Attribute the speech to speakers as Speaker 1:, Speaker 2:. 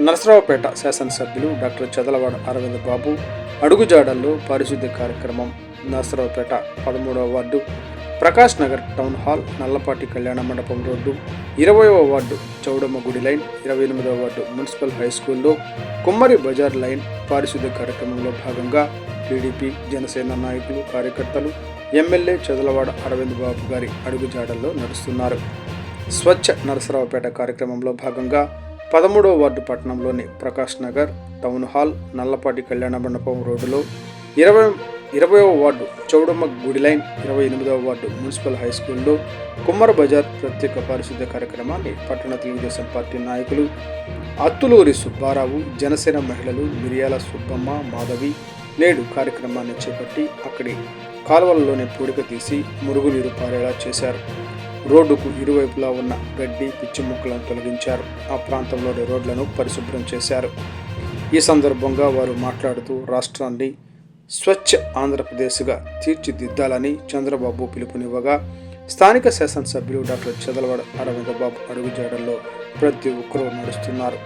Speaker 1: నరసరావుపేట శాసనసభ్యులు డాక్టర్ చదలవాడ అరవింద్ బాబు అడుగుజాడల్లో పారిశుద్ధ్య కార్యక్రమం. నరసరావుపేట 13వ వార్డు Prakash Nagar town hall, Nallapati Kalyana Mandapam road, 20వ వార్డు చౌడమ్మ గుడి లైన్, 28వ వార్డు మున్సిపల్ హై స్కూల్లో కుమ్మరి బజార్ లైన్ పారిశుద్ధ్య కార్యక్రమంలో భాగంగా టీడీపీ, జనసేన నాయకులు, కార్యకర్తలు ఎమ్మెల్యే చదలవాడ అరవింద్ బాబు గారి అడుగుజాడల్లో నడుస్తున్నారు. స్వచ్ఛ నరసరావుపేట కార్యక్రమంలో భాగంగా 13వ వార్డు పట్టణంలోని ప్రకాష్ నగర్ టౌన్ హాల్, నల్లపాటి కళ్యాణ మండపం రోడ్డులో, 20వ వార్డు చౌడమ్మ గుడి లైన్, 28వ వార్డు మున్సిపల్ హై స్కూల్లో కుమ్మర బజార్ ప్రత్యేక పారిశుద్ధ్య కార్యక్రమాన్ని పట్టణ తెలుగుదేశం పార్టీ నాయకులు అత్తులూరి సుబ్బారావు, జనసేన మహిళలు మిరియాల సుబ్బమ్మ, మాధవి నేడు కార్యక్రమాన్ని చేపట్టి అక్కడి కాలువలలోనే పూడిక తీసి మురుగునీరు పారేలా చేశారు. రోడ్డుకు ఇరువైపులా ఉన్న గడ్డి, పిచ్చి మొక్కలను తొలగించారు. ఆ ప్రాంతంలోని రోడ్లను పరిశుభ్రం చేశారు. ఈ సందర్భంగా వారు మాట్లాడుతూ రాష్ట్రాన్ని స్వచ్ఛ ఆంధ్రప్రదేశ్గా తీర్చిదిద్దాలని చంద్రబాబు పిలుపునివ్వగా, స్థానిక శాసనసభ్యులు డాక్టర్ చదలవాడ అరవింద్ బాబు అడుగుజాడల్లో ప్రతి ఒక్కరూ నడుస్తున్నారు.